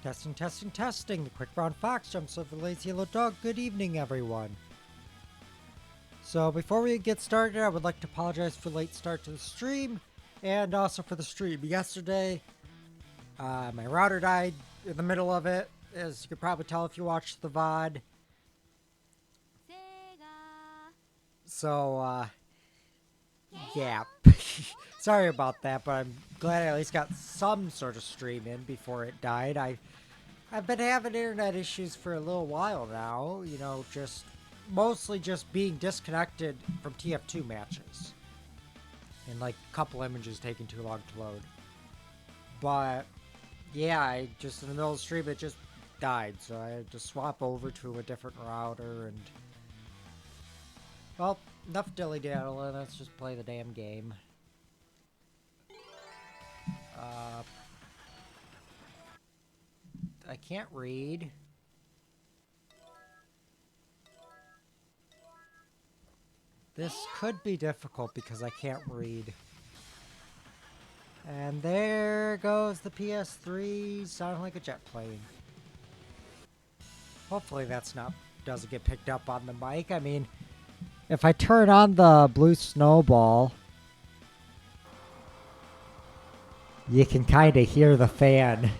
Testing, testing, testing. The quick brown fox jumps over the lazy yellow dog. Good evening, everyone. So before we get started, I would like to apologize for the late start to the stream and also for the stream. Yesterday, my router died in the middle of it, as you could probably tell if you watched the VOD. So, yeah. Sorry about that, but I'm glad I at least got some sort of stream in before it died. I've been having internet issues for a little while now, you know, just mostly just being disconnected from TF2 matches. And like a couple images taking too long to load. But yeah, I just in the middle of the stream it just died, so I had to swap over to a different router and well, enough dilly-daddling, let's just play the damn game. I can't read. This could be difficult because I can't read. And there goes the PS3 sounding like a jet plane. Hopefully that's doesn't get picked up on the mic. I mean, if I turn on the blue snowball, you can kind of hear the fan.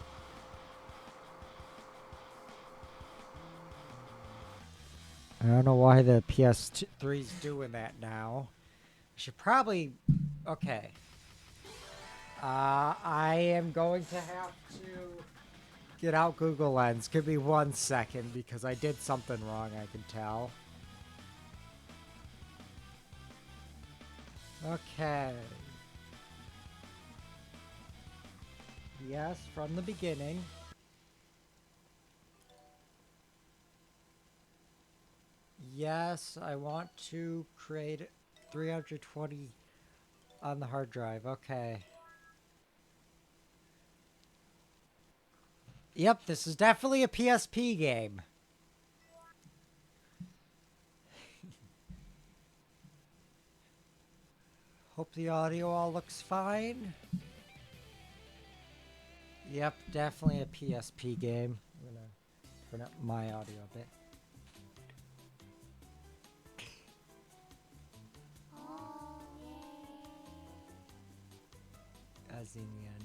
I don't know why the PS3 is doing that now. I should probably... Okay. I am going to have to get out Google Lens. Give me 1 second because I did something wrong, I can tell. Okay. Yes, from the beginning. Yes, I want to create 320 on the hard drive. Okay. Yep, this is definitely a PSP game. Hope the audio all looks fine. Yep, definitely a PSP game. I'm gonna turn up my audio a bit. As in the end.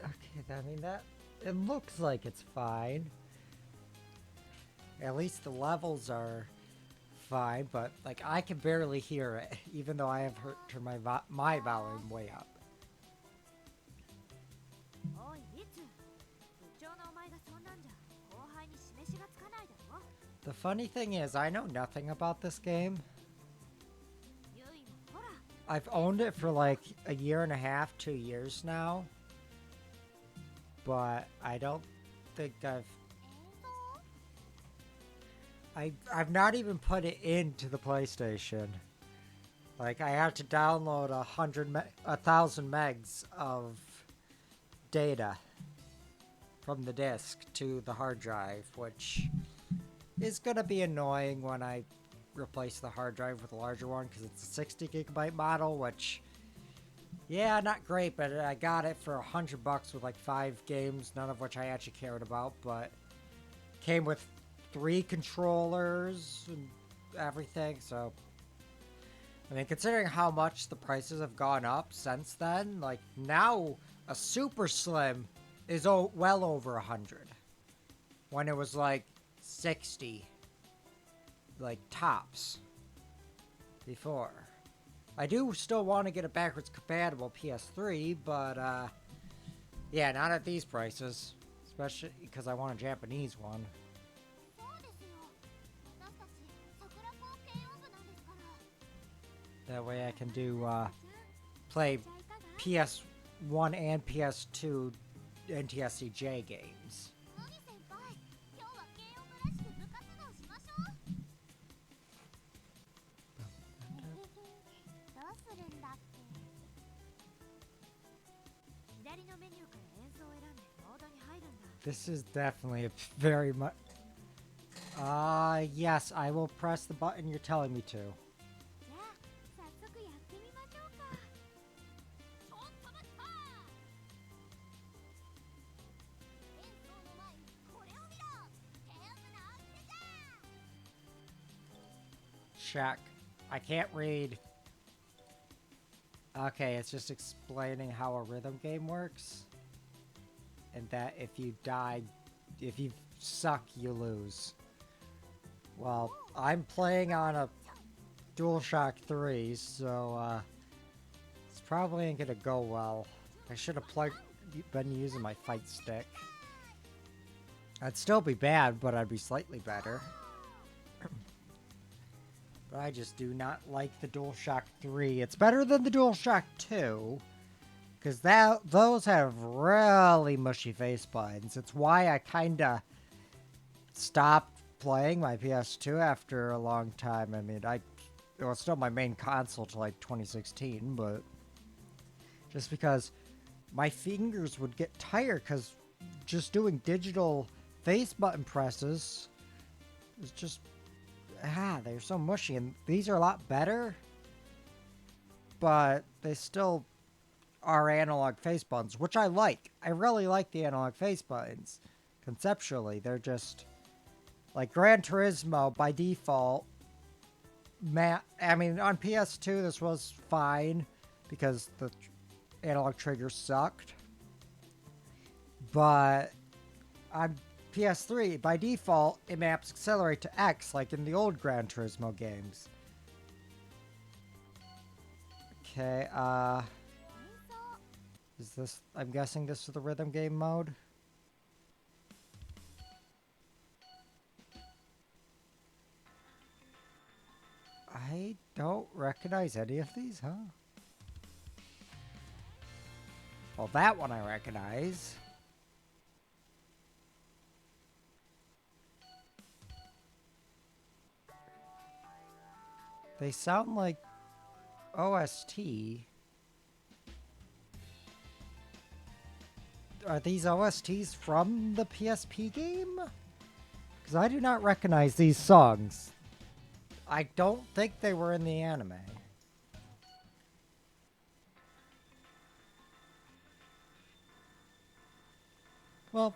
Okay, I mean that it looks like it's fine. At least the levels are fine, but like I can barely hear it, even though I have turned my volume way up. The funny thing is, I know nothing about this game. I've owned it for like a year and a half, 2 years now. But I don't think I've not even put it into the PlayStation. Like I have to download 1,000 megs of data from the disc to the hard drive, which is gonna be annoying when I replace the hard drive with a larger one because it's a 60 gigabyte model, which yeah, not great, but I got it for $100 with like 5 games, none of which I actually cared about, but came with 3 controllers and everything, so I mean, considering how much the prices have gone up since then, like now a Super Slim is well over 100 when it was like 60, like tops before. I do still want to get a backwards compatible PS3, but yeah, not at these prices, especially because I want a Japanese one. That way I can do play PS1 and PS2 NTSCJ games. This is definitely a very much Yes, I will press the button you're telling me to. Check. I can't read. Okay, it's just explaining how a rhythm game works. And that if you die, if you suck, you lose. Well, I'm playing on a DualShock 3, so it's probably ain't gonna go well. I should have been using my fight stick. I'd still be bad, but I'd be slightly better. But I just do not like the DualShock 3. It's better than the DualShock 2. Because those have really mushy face buttons. It's why I kinda stopped playing my PS2 after a long time. I mean, it was still my main console till like 2016, but just because my fingers would get tired because just doing digital face button presses is just, they're so mushy. And these are a lot better, but they still are analog face buttons, which I like. I really like the analog face buttons. Conceptually, they're just like Gran Turismo by default. I mean, on PS2 this was fine because the analog triggers sucked, but on PS3 by default it maps accelerate to X like in the old Gran Turismo games. Okay, is this, I'm guessing this is the rhythm game mode? I don't recognize any of these, huh? Well, that one I recognize. They sound like OST. Are these OSTs from the PSP game? Because I do not recognize these songs. I don't think they were in the anime. Well,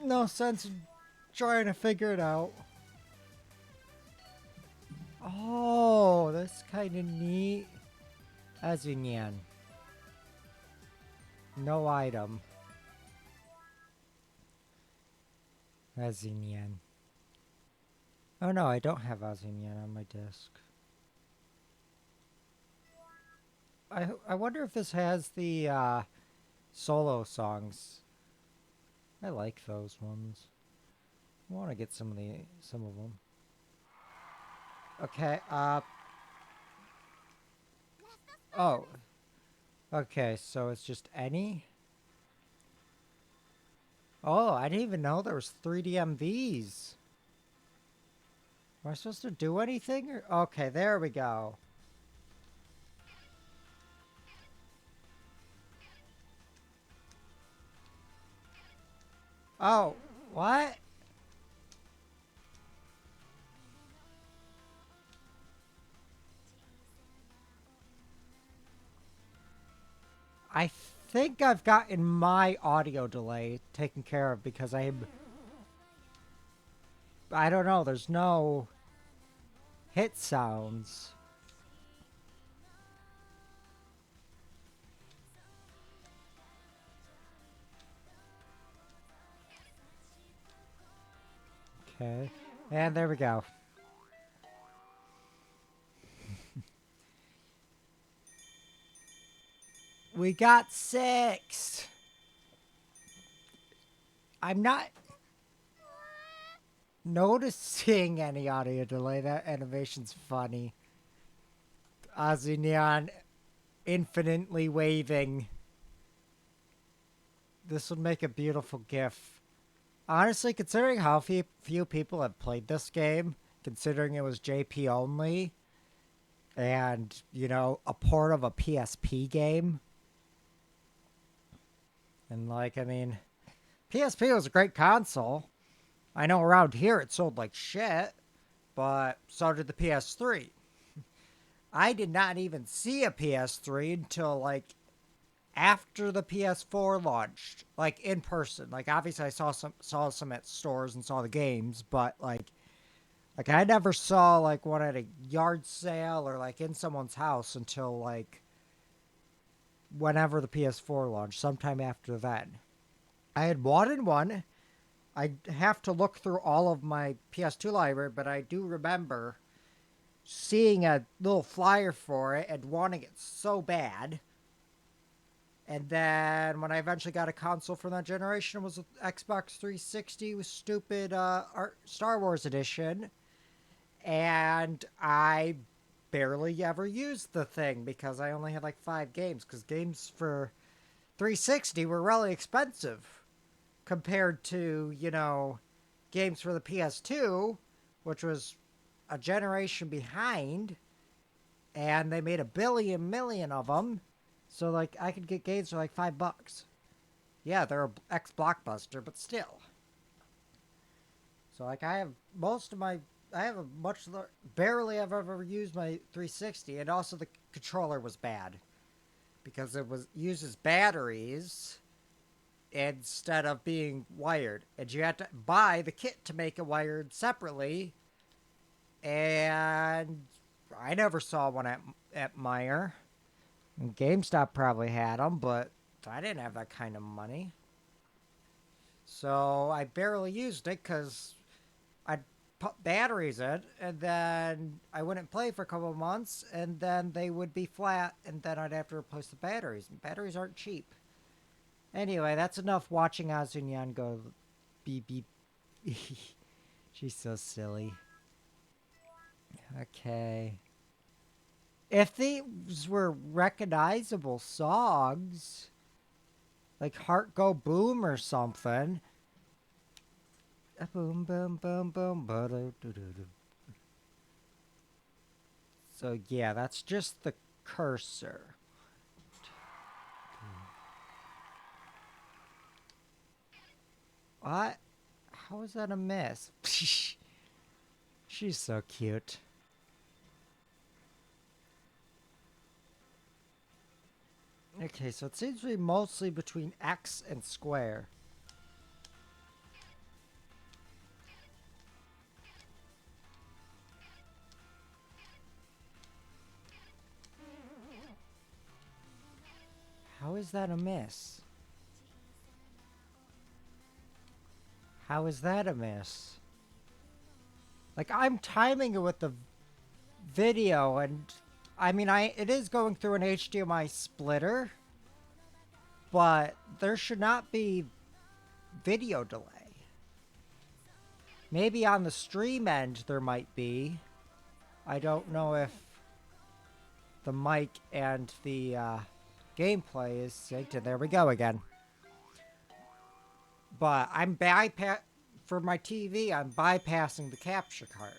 no sense in trying to figure it out. Oh, that's kind of neat. Azunyan. No item. Azunyan. Oh no, I don't have Azunyan on my disc. I wonder if this has the solo songs. I like those ones. I want to get some of them. Okay, oh. Okay, so it's just any? Oh, I didn't even know there was 3D MVs. Am I supposed to do anything? Okay, there we go. Oh, what? I think I've gotten my audio delay taken care of because I don't know, there's no hit sounds. Okay, and there we go. We got 6. I'm not noticing any audio delay. That animation's funny. Azunyan infinitely waving. This would make a beautiful GIF. Honestly, considering how few people have played this game, considering it was JP only, and, you know, a port of a PSP game. And, like, I mean, PSP was a great console. I know around here it sold like shit, but so did the PS3. I did not even see a PS3 until like after the PS4 launched, like in person. Like obviously I saw some at stores and saw the games, but like I never saw like one at a yard sale or like in someone's house until like whenever the PS4 launched, sometime after then. I had wanted one. I have to look through all of my PS2 library, but I do remember seeing a little flyer for it and wanting it so bad. And then when I eventually got a console from that generation, it was an Xbox 360 with stupid Star Wars edition, and I barely ever used the thing because I only had like 5 games. Because games for 360 were really expensive compared to games for the PS2, which was a generation behind, and they made a billion million of them. So like I could get games for like $5. Yeah, they're a ex blockbuster, but still. So like I have most of my I have a barely have ever used my 360, and also the controller was bad because it uses batteries instead of being wired, and you had to buy the kit to make it wired separately. And I never saw one at Meyer. GameStop probably had them, but I didn't have that kind of money. So I barely used it because I'd put batteries in, and then I wouldn't play for a couple of months, and then they would be flat, and then I'd have to replace the batteries. And batteries aren't cheap. Anyway, that's enough watching Azunyan go beep beep. She's so silly. Okay. If these were recognizable songs, like Heart Go Boom or something. Boom, boom, boom, boom. So, yeah, that's just the cursor. What? How is that a miss? She's so cute. Okay, so it seems to be mostly between X and square. How is that a miss? How is that a miss? Like, I'm timing it with the video, and I mean, it is going through an HDMI splitter, but there should not be video delay. Maybe on the stream end there might be. I don't know if the mic and the gameplay is synced. And there we go again. But I'm for my TV. I'm bypassing the capture card.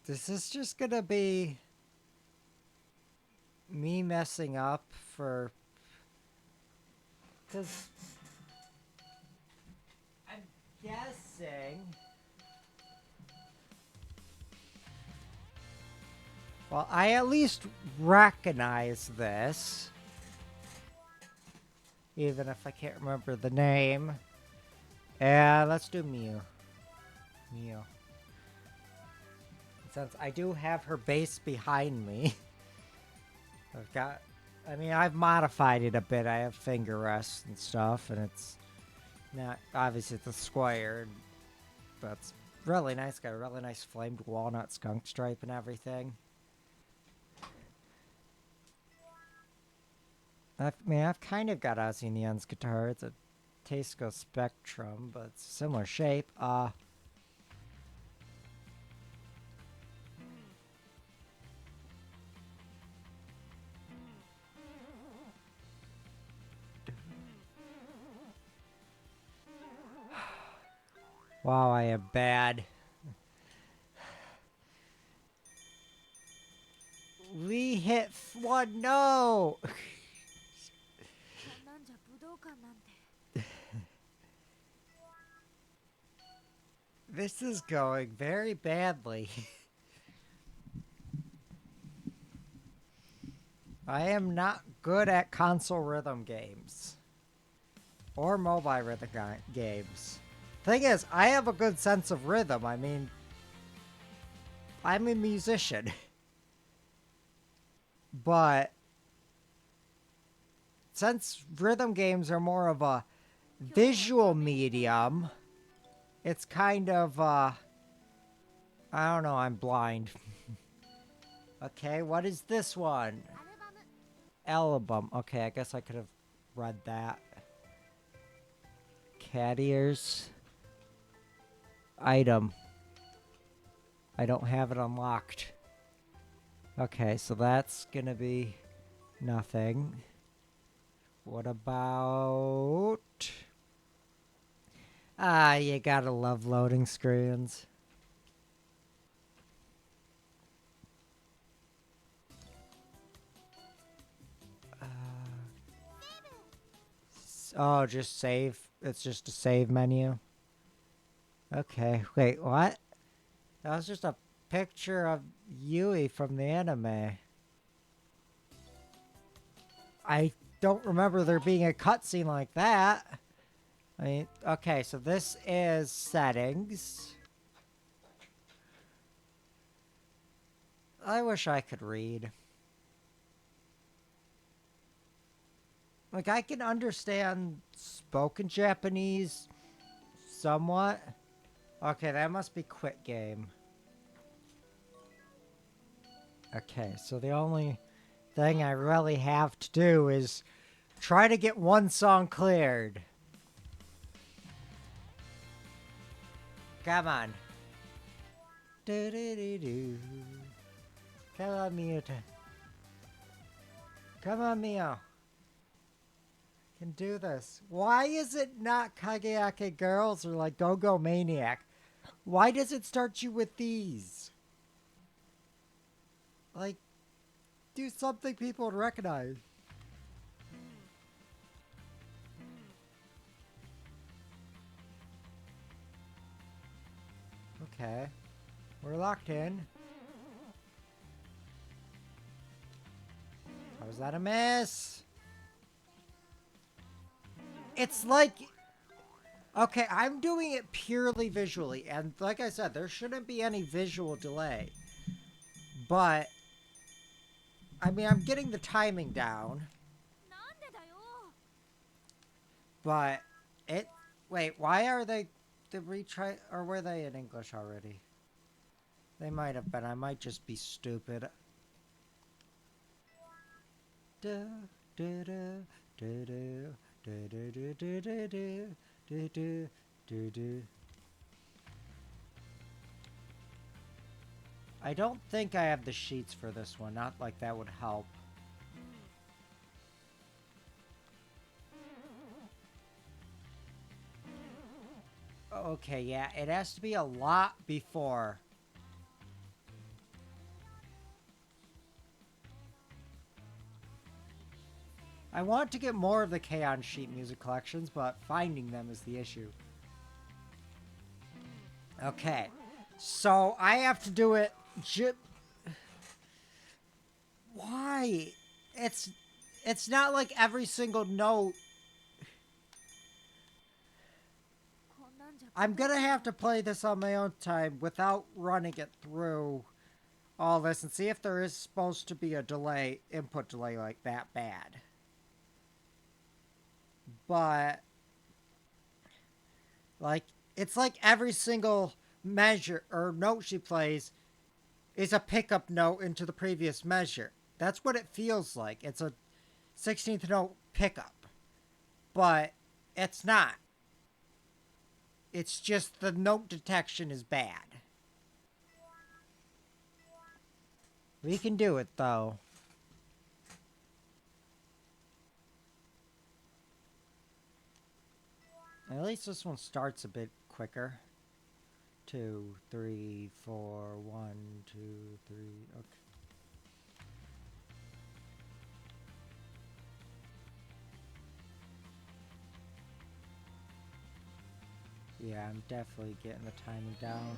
This is just gonna be me messing up because I'm guessing. Well, I at least recognize this, even if I can't remember the name. And let's do Mew. Mew. Since I do have her base behind me, I've modified it a bit. I have finger rests and stuff, and it's not, obviously it's a square, but it's really nice. Got a really nice flamed walnut skunk stripe and everything. I've kind of got Ozzy Neon's guitar. It's a Tasco Spectrum, but it's a similar shape. Wow, I am bad. We hit one. No. This is going very badly. I am not good at console rhythm games. Or mobile rhythm games. Thing is, I have a good sense of rhythm. I mean, I'm a musician. But since rhythm games are more of a visual medium, it's kind of, I don't know, I'm blind. Okay, what is this one? Album. Okay, I guess I could have read that. Cat ears. Item. I don't have it unlocked. Okay, so that's gonna be nothing. What about... Ah, you gotta love loading screens. Oh, just save. It's just a save menu. Okay, wait, what? That was just a picture of Yui from the anime. I don't remember there being a cutscene like that. I mean, okay, so this is settings. I wish I could read. Like, I can understand spoken Japanese somewhat. Okay, that must be quit game. Okay, so the only thing I really have to do is try to get one song cleared. Come on. Do do do do. Come on, Mio. Come on, Mio. Can do this. Why is it not Kageake Girls or like Go Go Maniac? Why does it start you with these? Like, do something people would recognize. Okay. We're locked in. How was that a miss? It's like... Okay, I'm doing it purely visually. And like I said, there shouldn't be any visual delay. But... I mean, I'm getting the timing down. But... it... Wait, why are they... The retry... Or were they in English already? They might have been. I might just be stupid. Do, do, do, do, do, do, do, do, do, do, do, do, do, do. I don't think I have the sheets for this one. Not like that would help. Okay, yeah, it has to be a lot before. I want to get more of the K-On! Sheet music collections, but finding them is the issue. Okay, so I have to do it. Why? It's not like every single note. I'm gonna have to play this on my own time without running it through all this and see if there is supposed to be a delay, input delay like that bad. But, like, it's like every single measure or note she plays is a pickup note into the previous measure. That's what it feels like. It's a 16th note pickup. But it's not. It's just the note detection is bad. We can do it, though. At least this one starts a bit quicker. 2, 3, 4, 1, 2, 3, okay. Yeah, I'm definitely getting the timing down.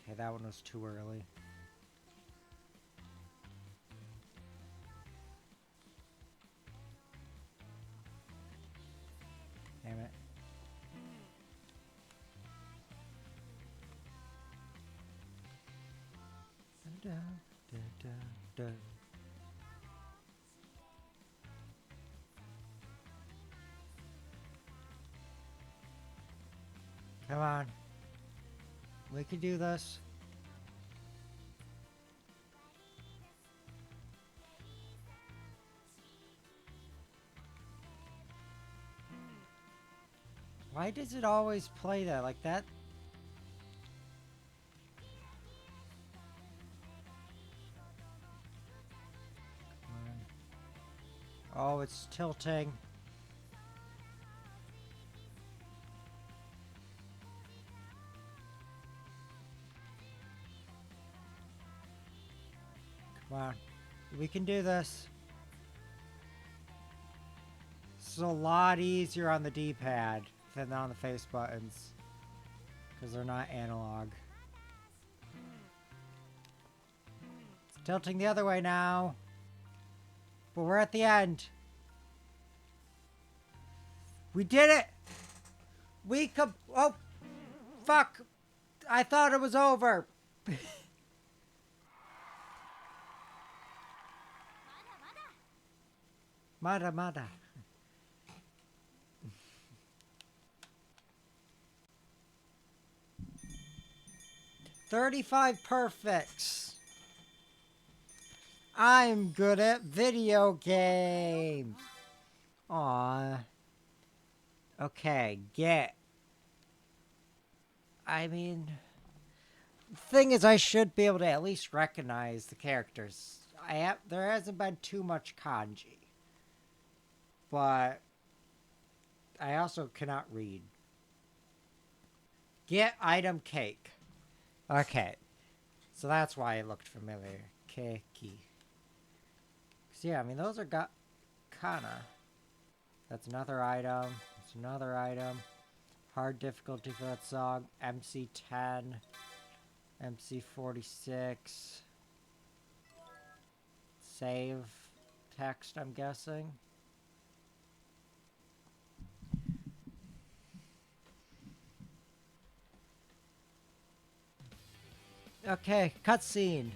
Okay, that one was too early. Damn it. Da, da, da, da. Come on. We can do this. Why does it always play that like that? Oh, it's tilting. Come on. We can do this. This is a lot easier on the D-pad than on the face buttons. Because they're not analog. It's tilting the other way now. But we're at the end. We did it! Oh! Fuck! I thought it was over! Mada mada. 35 perfects. I'm good at video games. Aw. Okay, I mean, the thing is, I should be able to at least recognize the characters. There hasn't been too much kanji. But I also cannot read. Get item cake. Okay. So that's why it looked familiar. Keiki. Yeah, I mean, those are kana. That's another item. That's another item. Hard difficulty for that song. MC10. MC46. Save text, I'm guessing. Okay, cutscene.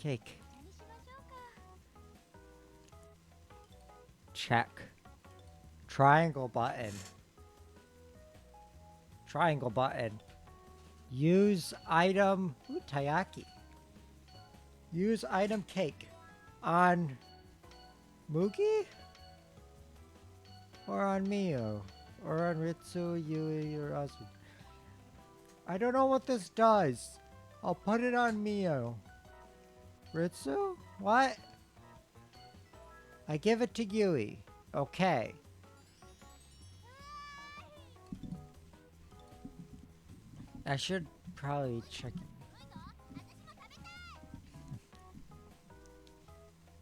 Cake. Check. Triangle button. Triangle button. Use item. Ooh, taiyaki. Use item cake on Mugi? Or on Mio? Or on Ritsu, Yui, or Azu? I don't know what this does. I'll put it on Mio. Ritsu? What? I give it to Yui. Okay. I should probably check.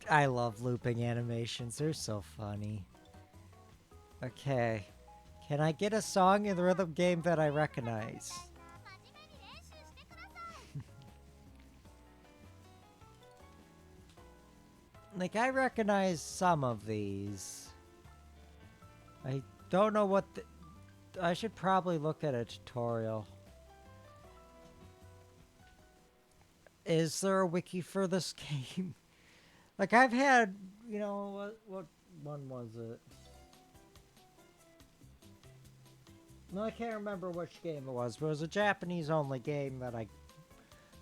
I love looping animations. They're so funny. Okay. Can I get a song in the rhythm game that I recognize? Like, I recognize some of these. I don't know what I should probably look at a tutorial. Is there a wiki for this game? Like, I've had, you know, what one was it? No, I can't remember which game it was, but it was a Japanese-only game that I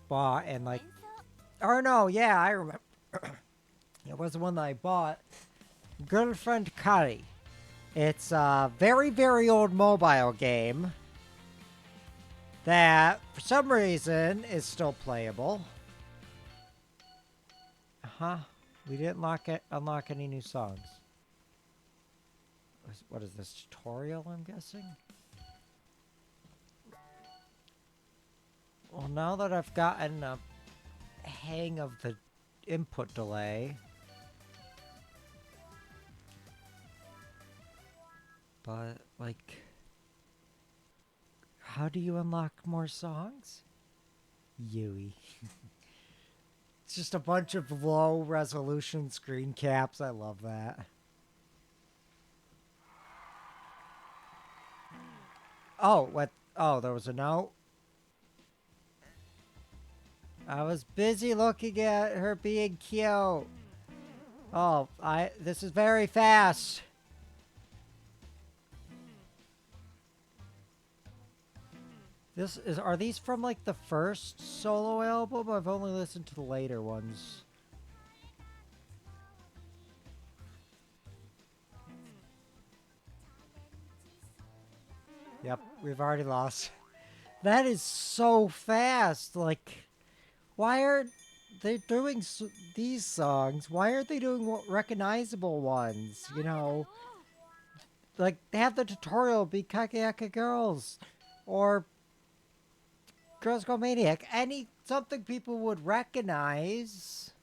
bought and, like... Or no, yeah, I remember. It was the one that I bought. Girlfriend Kari. It's a very, very old mobile game that, for some reason, is still playable. We didn't unlock any new songs. What is this, tutorial, I'm guessing? Well, now that I've gotten a hang of the input delay, but, like, how do you unlock more songs? Yui. It's just a bunch of low resolution screen caps. I love that. Oh, what? Oh, there was a note? I was busy looking at her being cute. Oh, this is very fast. Are these from like the first solo album? I've only listened to the later ones. Yep, we've already lost. That is so fast. Like, why are they doing these songs? Why aren't they doing recognizable ones? You know, like have the tutorial be Kakeyaka Girls or Girls Go Maniac. Something people would recognize.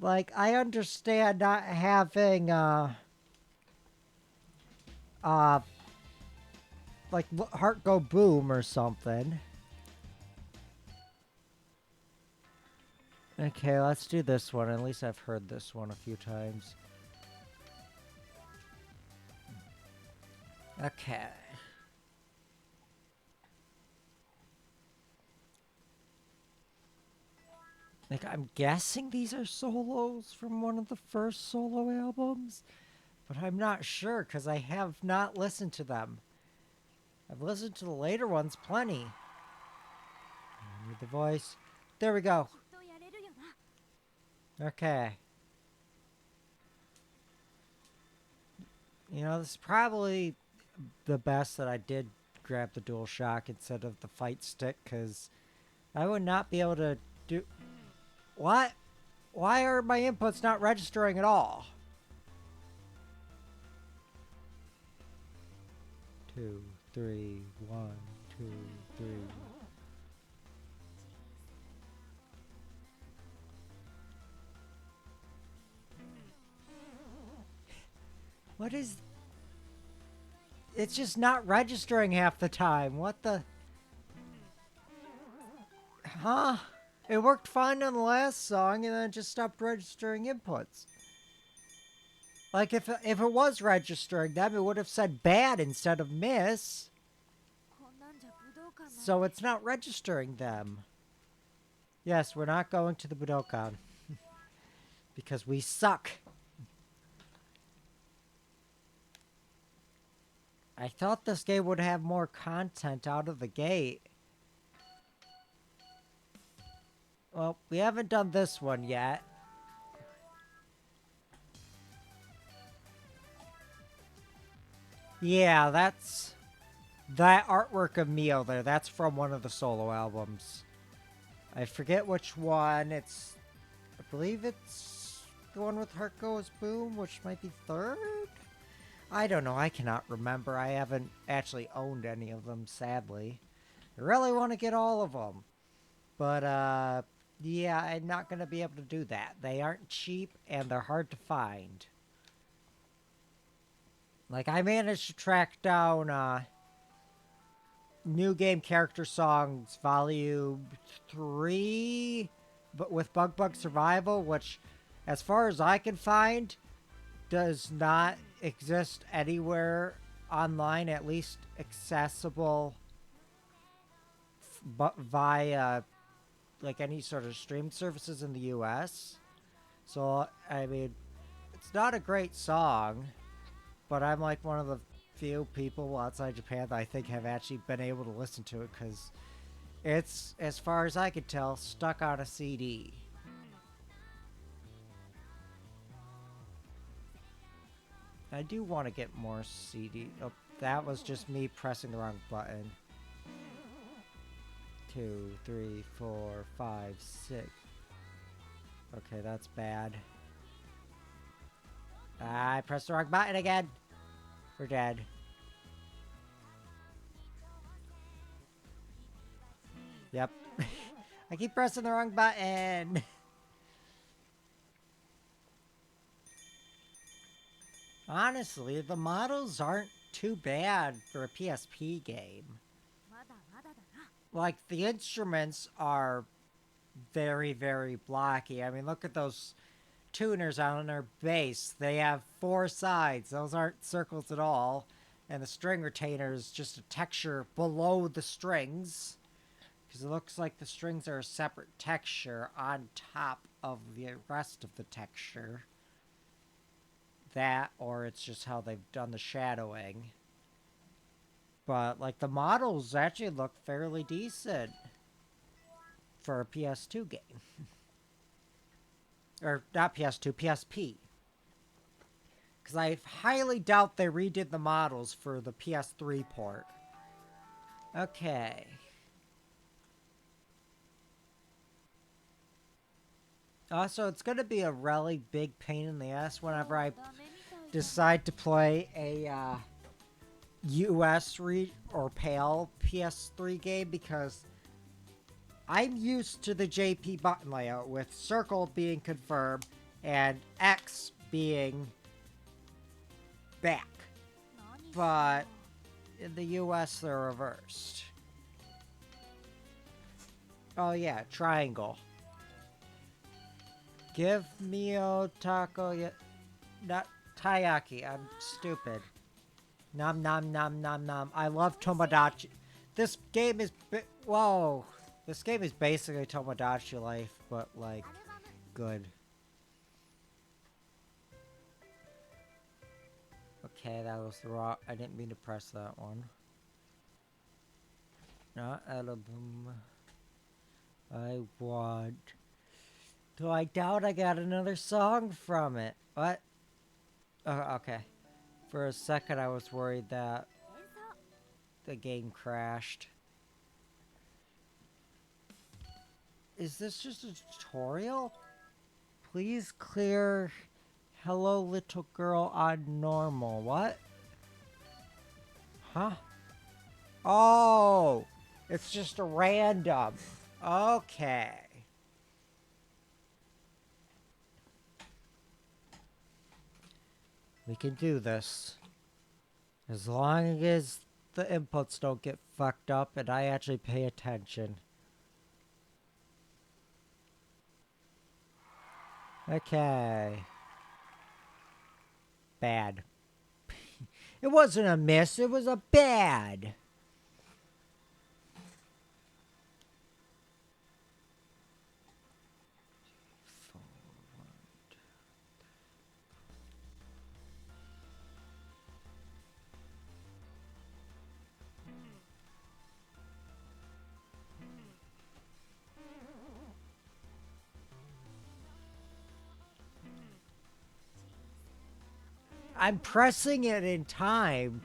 Like, I understand not having like Heart Go Boom or something. Okay, let's do this one. At least I've heard this one a few times. Okay. Like, I'm guessing these are solos from one of the first solo albums, but I'm not sure because I have not listened to them. I've listened to the later ones plenty. I need the voice. There we go. Okay. You know, this is probably the best that I did grab the DualShock instead of the fight stick, because I would not be able to do... What? Why are my inputs not registering at all? 2, 3, 1, 2, 3. What is... It's just not registering half the time. What the... Huh? It worked fine on the last song, and then it just stopped registering inputs. Like, if it was registering them, it would have said bad instead of miss. So it's not registering them. Yes, we're not going to the Budokan. Because we suck. I thought this game would have more content out of the gate. Well, we haven't done this one yet. Yeah, that's... That artwork of Mio there, that's from one of the solo albums. I forget which one. I believe it's the one with Heart Goes Boom, which might be third? I don't know. I cannot remember. I haven't actually owned any of them, sadly. I really want to get all of them. But, yeah, I'm not going to be able to do that. They aren't cheap, and they're hard to find. Like, I managed to track down, New Game Character Songs Volume 3, but with Bug Bug Survival, which, as far as I can find, does not exist anywhere online, at least accessible via like any sort of streaming services in the US. So, I mean, it's not a great song, but I'm like one of the few people outside Japan that I think have actually been able to listen to it, because it's, as far as I can tell, stuck on a CD. I do want to get more CD. Oh, that was just me pressing the wrong button. 2, 3, 4, 5, 6. Okay, that's bad. I pressed the wrong button again. We're dead. Yep. I keep pressing the wrong button. Honestly, the models aren't too bad for a PSP game. Like, the instruments are very, very blocky. I mean, look at those tuners on their bass. They have 4 sides. Those aren't circles at all. And the string retainer is just a texture below the strings. Because it looks like the strings are a separate texture on top of the rest of the texture. That, or it's just how they've done the shadowing. But, like, the models actually look fairly decent for a PS2 game. Or, not PS2, PSP. Because I highly doubt they redid the models for the PS3 port. Okay. Also, it's going to be a really big pain in the ass whenever I decide to play a US or PAL PS3 game, because I'm used to the JP button layout with circle being confirmed and X being back. But in the US they're reversed. Oh yeah, triangle. Give me a taco, not taiyaki. I'm stupid. Nom nom nom nom nom. I love Tomodachi. This game is whoa. This game is basically Tomodachi Life, but like good. Okay, that was the wrong. I didn't mean to press that one. Not album. I want. Though I doubt I got another song from it. What? Oh, okay. For a second, I was worried that the game crashed. Is this just a tutorial? Please clear hello little girl on normal. What? Huh? Oh! It's just a random. Okay. We can do this. As long as the inputs don't get fucked up and I actually pay attention. Okay. Bad. It wasn't a miss, it was a bad. I'm pressing it in time.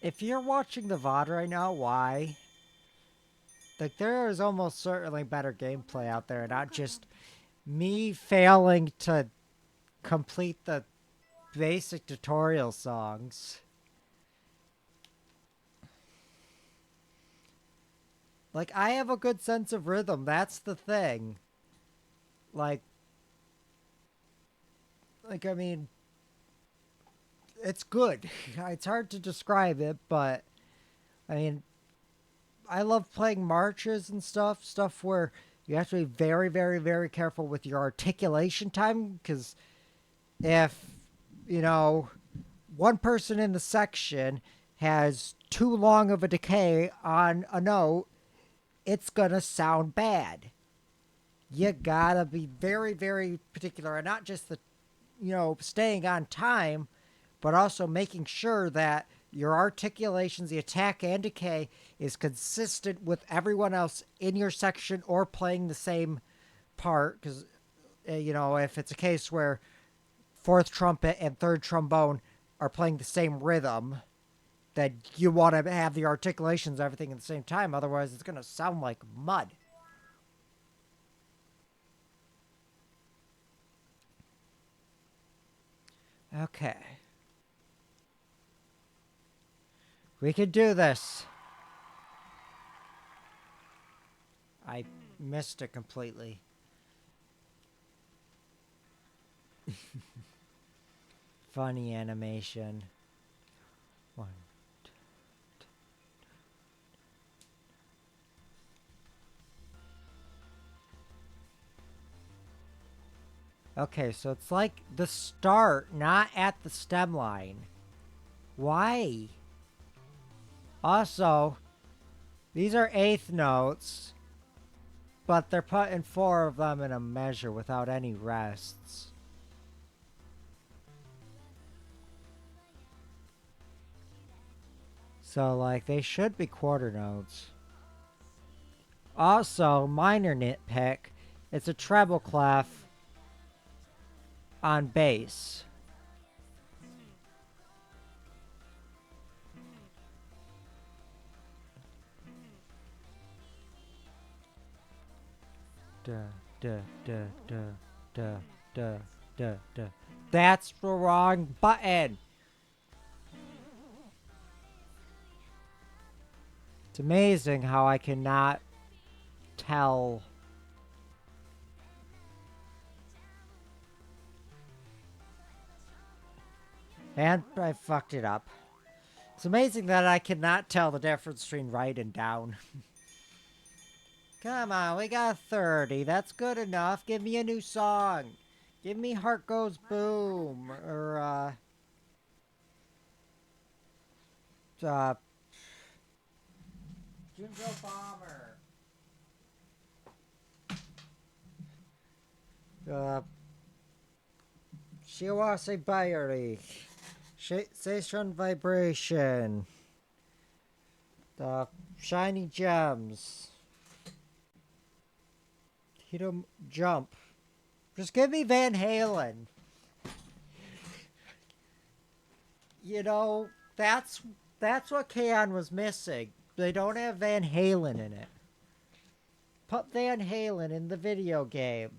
If you're watching the VOD right now, why? Like, there is almost certainly better gameplay out there, not just me failing to complete the basic tutorial songs. Like, I have a good sense of rhythm, that's the thing. Like, I mean, it's good. It's hard to describe it, but, I mean, I love playing marches and stuff where you have to be very, very, very careful with your articulation time, because if, you know, one person in the section has too long of a decay on a note, it's gonna sound bad. You gotta be very, very particular, and not just the, you know, staying on time, but also making sure that your articulations, the attack and decay, is consistent with everyone else in your section or playing the same part. Because, you know, if it's a case where fourth trumpet and third trombone are playing the same rhythm, that you want to have the articulations, everything at the same time. Otherwise, it's going to sound like mud. Okay. We can do this. I missed it completely. Funny animation. One. Okay, so it's like the start, not at the stem line. Why? Also, these are eighth notes, but they're putting 4 of them in a measure without any rests. So, like, they should be quarter notes. Also, minor nitpick, it's a treble clef on bass. Duh, duh, duh, duh, duh, duh, duh, duh. That's the wrong button. It's amazing how I cannot tell. And I fucked it up. It's amazing that I cannot tell the difference between right and down. Come on, we got 30. That's good enough. Give me a new song. Give me Heart Goes Boom. Or, Junjo Bomber. Shiwase Bayori. Station Vibration. Shiny Gems. Hito Jump. Just give me Van Halen. You know, that's what K-On! Was missing. They don't have Van Halen in it. Put Van Halen in the video game.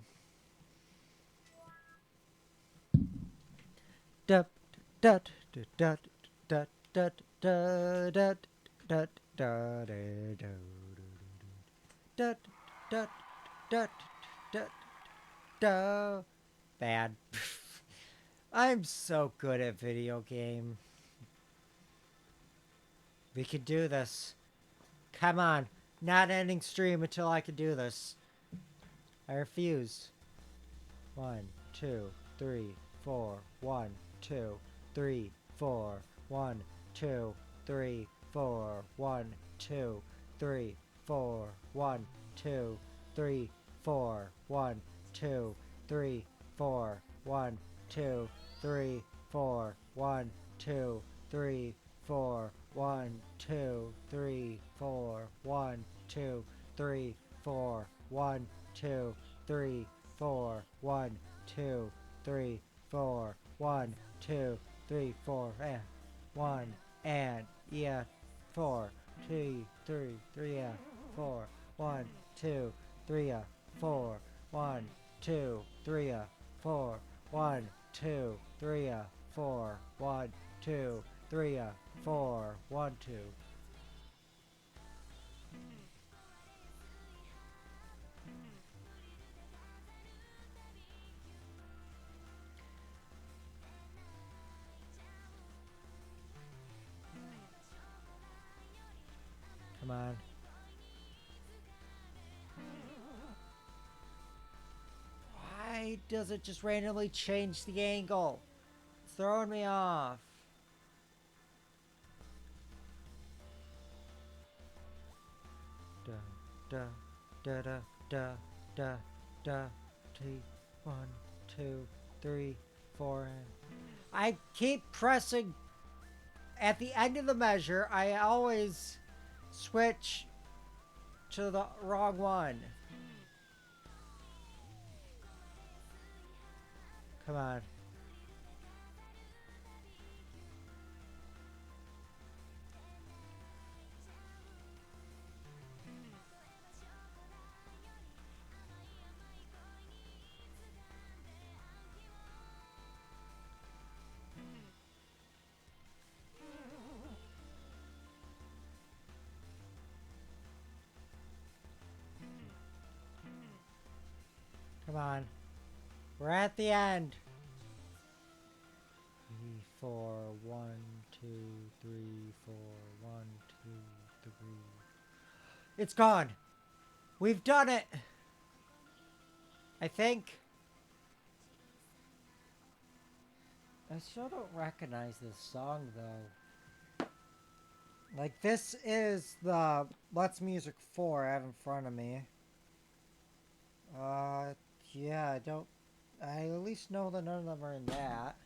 Dup, dut, dut, dut, dut, dut, dut, dut, dut, dut, dut, dut, dut, dut. Bad. I'm so good at video game. We can do this. Come on. Not ending stream until I can do this. I refuse. 1, 2, 3, 4. 1, 2, 3, 4. 1, 2, 3, 4. 1, 2, 3, 4. 1, 2, 3, 4. 1, 2, 3, 4. 1, 2, 3, 4. 1, 2, 3, 4. 1, 2, 3, 4. 1, 2, 3, 4. 1, 2, 3, 4. 1, 2, 3, 4. 1, 2, 3, 4. 1 and yeah, 4. 2, 3, 3, 4. 1, 2, 3, 4. 1, 2, 3, 4. 1, 2, 3, 4. 1, 2, 3, 4. 1, 2. Come on. Why does it just randomly change the angle? It's throwing me off. Da da da da da da da T 1, 2, 3, 4. I keep pressing at the end of the measure. I always switch to the wrong one. Come on. Come on. We're at the end. 3, 4, 1, 2, 3, 4, 1, 2, 3. It's gone. We've done it. I think. I still don't recognize this song though. Like, this is the Let's Music 4 I have in front of me. Yeah, I at least know that none of them are in that.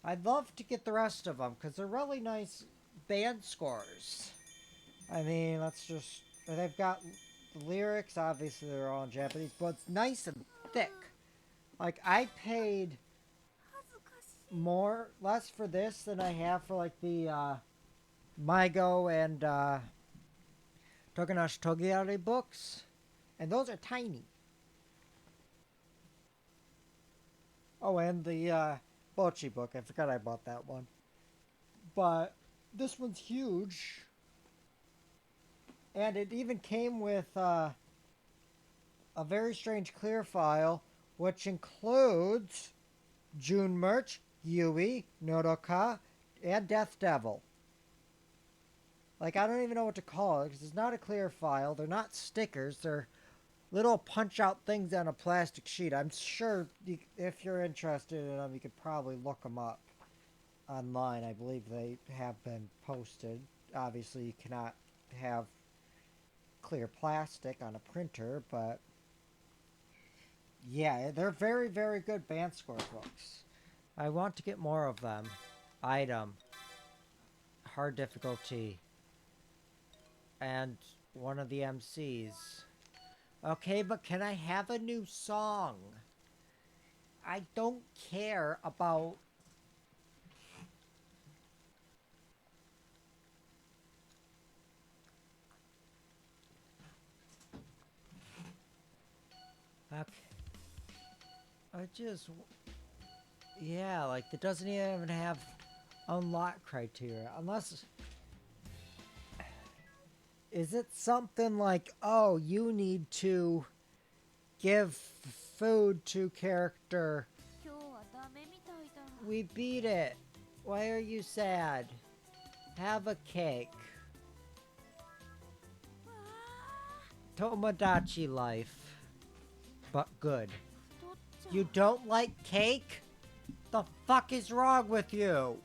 I'd love to get the rest of them, because they're really nice band scores. I mean, they've got the lyrics, obviously they're all in Japanese, but it's nice and thick. Like, I paid less for this than I have for, like, the, Maigo and, Tokunashi Togiyari books. And those are tiny. Oh, and the, Bochi book. I forgot I bought that one. But this one's huge. And it even came with a very strange clear file, which includes June Merch, Yui, Nodoka, and Death Devil. Like, I don't even know what to call it, because it's not a clear file. They're not stickers. They're little punch-out things on a plastic sheet. I'm sure if you're interested in them, you could probably look them up online. I believe they have been posted. Obviously, you cannot have clear plastic on a printer, but yeah, they're very, very good band score books. I want to get more of them. Item. Hard difficulty. And one of the MCs. Okay, but can I have a new song? I don't care about... Okay. Yeah, like, it doesn't even have unlock criteria. Unless... Is it something like, oh, you need to give food to character? We beat it. Why are you sad? Have a cake. Tomodachi life. But good. You don't like cake? The fuck is wrong with you?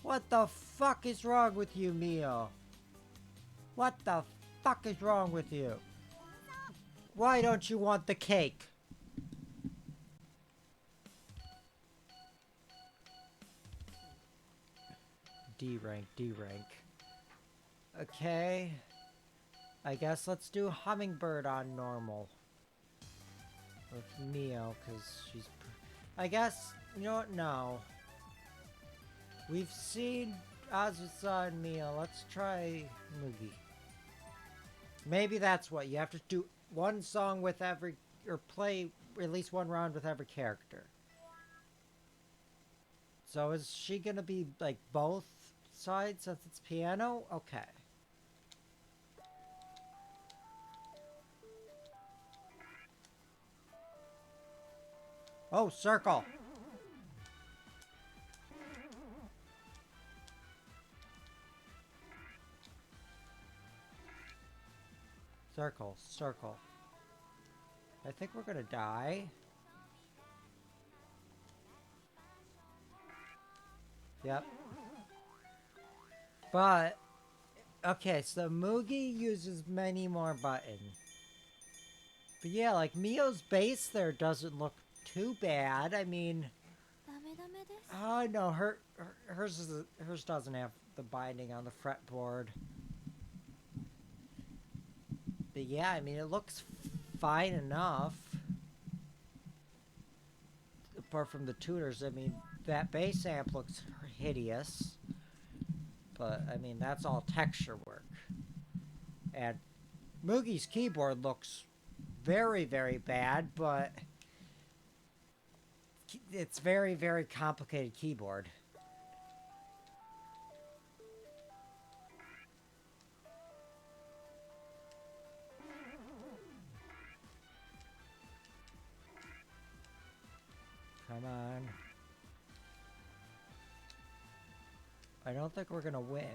What the fuck is wrong with you, Mio? What the fuck is wrong with you? Why don't you want the cake? D rank, D rank. Okay. I guess let's do Hummingbird on normal. With Mio, because she's... I guess, you know what, no. We've seen Azusa and Mio. Let's try Mugi. Maybe that's what, you have to do one song with every... Or play at least one round with every character. So is she gonna be, like, both sides since it's piano? Okay. Oh, circle! Circle, circle. I think we're gonna die. Yep. But, okay, so Mugi uses many more buttons. But yeah, like, Mio's base there doesn't look too bad. I mean... Oh, no, hers doesn't have the binding on the fretboard. But yeah, I mean, it looks fine enough. Apart from the tuners, I mean, that bass amp looks hideous. But, I mean, that's all texture work. And Mugi's keyboard looks very, very bad, but it's very, very complicated keyboard. Come on. I don't think we're gonna win.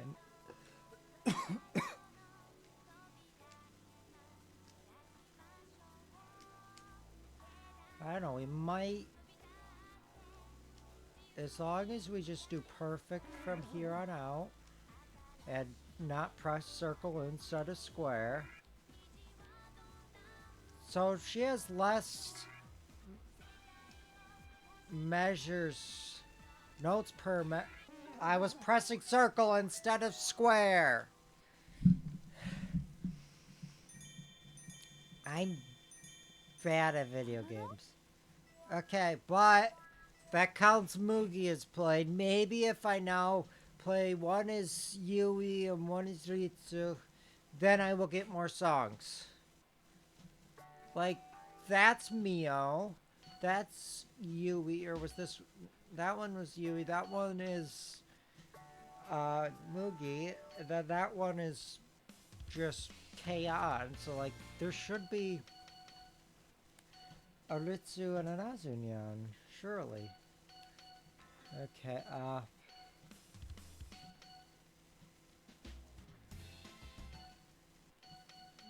I don't know, we might... As long as we just do perfect from here on out and not press circle instead of square. So she has less measures, notes per I was pressing circle instead of square. I'm bad at video games. Okay, but that counts Mugi as played. Maybe if I now play one is Yui and one is Ritsu, then I will get more songs. Like, that's Mio. That's Yui, or was this... That one was Yui. That one is Mugi. That one is just K-On. So, like, there should be a Ritsu and an Azunyan. Surely. Okay,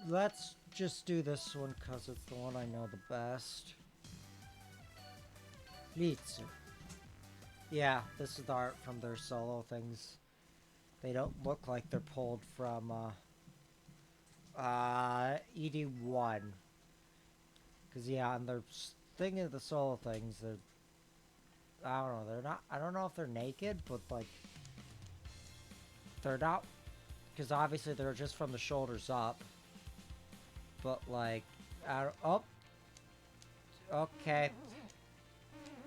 let's just do this one because it's the one I know the best. Ritsu. Yeah, this is the art from their solo things. They don't look like they're pulled from ED1. Cause yeah, on their thing of the solo things, they're, I don't know, they're not, I don't know if they're naked, but like, they're not, cause obviously they're just from the shoulders up. But like, oh, okay.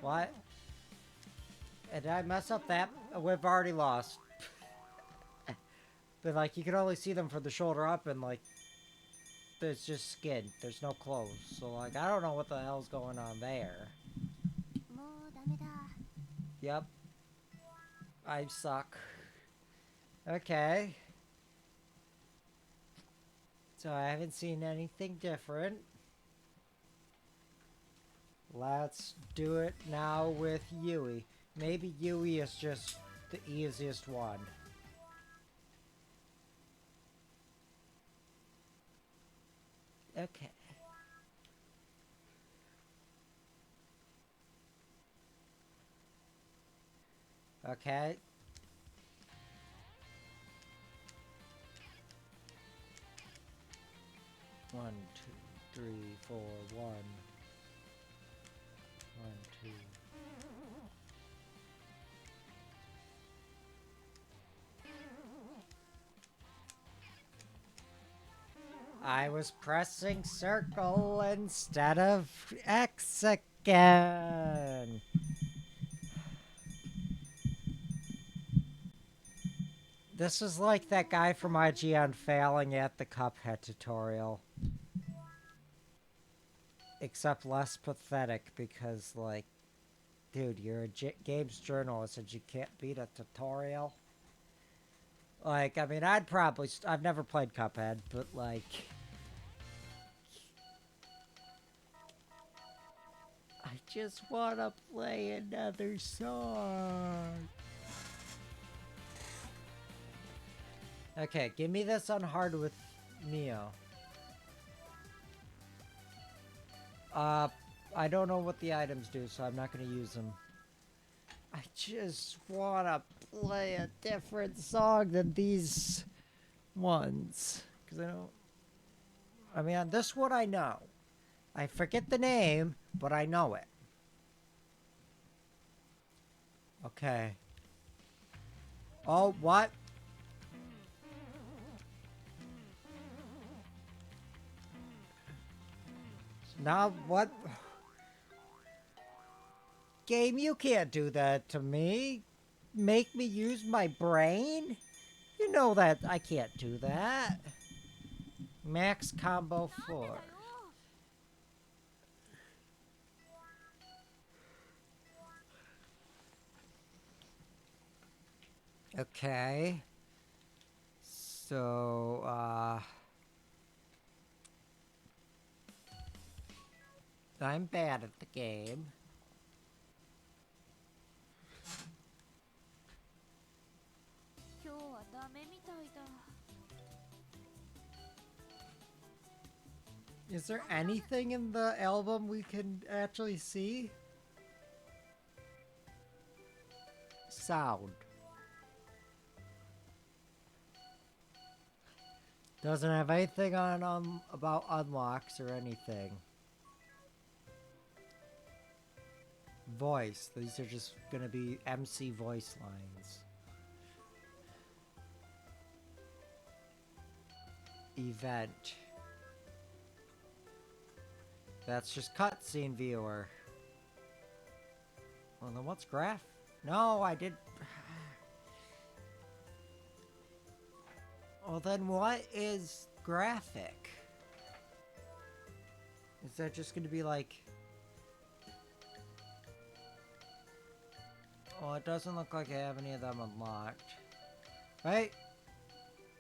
What? And did I mess up that? We've already lost. But like, you can only see them from the shoulder up, and like, there's just skin. There's no clothes. So like, I don't know what the hell's going on there. Yep. I suck. Okay. So I haven't seen anything different. Let's do it now with Yui. Maybe Yui is just the easiest one. Okay. Okay. One, two, three, four, one. One, two. I was pressing circle instead of X again. This is like that guy from IGN failing at the Cuphead tutorial. Except less pathetic because, like, dude, you're a games journalist and you can't beat a tutorial. Like, I mean, I'd probably... I've never played Cuphead, but, like... I just want to play another song. Okay, give me this on hard with Neo. I don't know what the items do, so I'm not going to use them. I just want to play a different song than these ones. Because I don't... I mean, on this one I know. I forget the name, but I know it. Okay. Oh, what? Now, what? Game, you can't do that to me. Make me use my brain? You know that I can't do that. Max combo 4. Okay. So, I'm bad at the game. Is there anything in the album we can actually see? Sound. Doesn't have anything on about unlocks or anything. Voice. These are just gonna be MC voice lines. Event. That's just cutscene viewer. Well, then what's graph? No, I did. Well, then what is graphic? Is that just gonna be like... Well, it doesn't look like I have any of them unlocked. Right?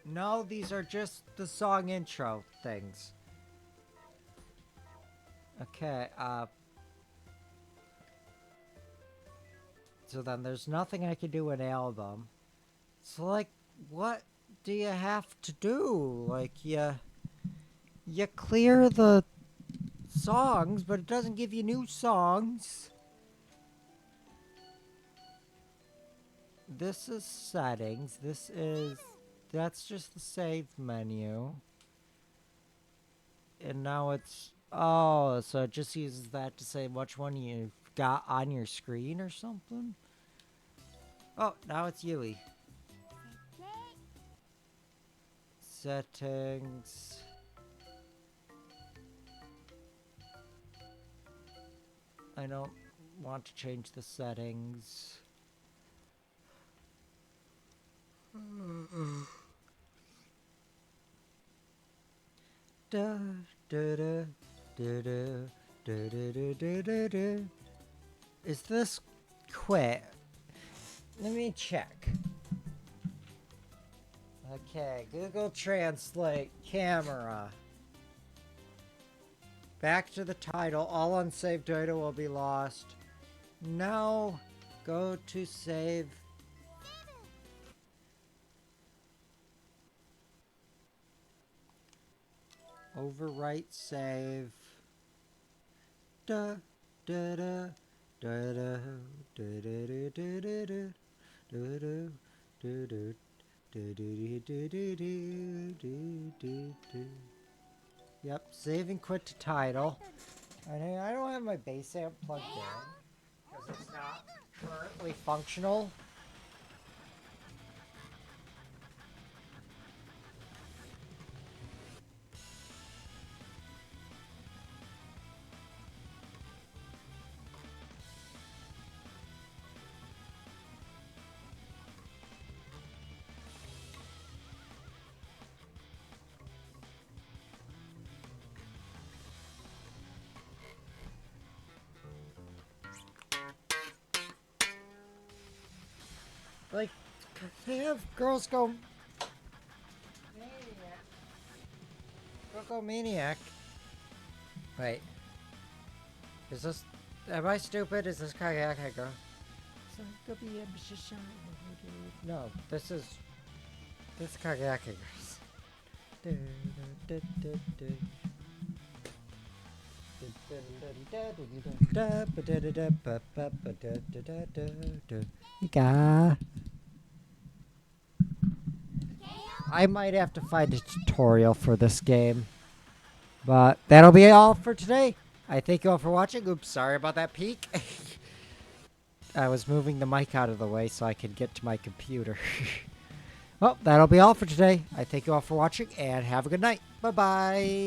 No, these are just the song intro things. Okay, so then there's nothing I can do in album. So, like, what do you have to do? Like, you clear the songs, but it doesn't give you new songs. This is settings. That's just the save menu. And now it's... Oh, so it just uses that to say which one you've got on your screen or something? Oh, now it's Yui. Settings. I don't want to change the settings. Da, da, da. Is this quit? Let me check. Okay, Google Translate, camera. Back to the title. All unsaved data will be lost. Now, go to save. Overwrite save. Da da da da da da da da da da. Yep, save and quit to title. I don't have my bass amp plugged in because it's not currently functional. Like, they have Girls Go Maniac. Girls Go Maniac. Wait. Is this... Am I stupid? Is this Houkago? No, this is... This is Houkago. I might have to find a tutorial for this game. But that'll be all for today. I thank you all for watching. Oops, sorry about that peek. I was moving the mic out of the way so I could get to my computer. Well, that'll be all for today. I thank you all for watching and have a good night. Bye-bye.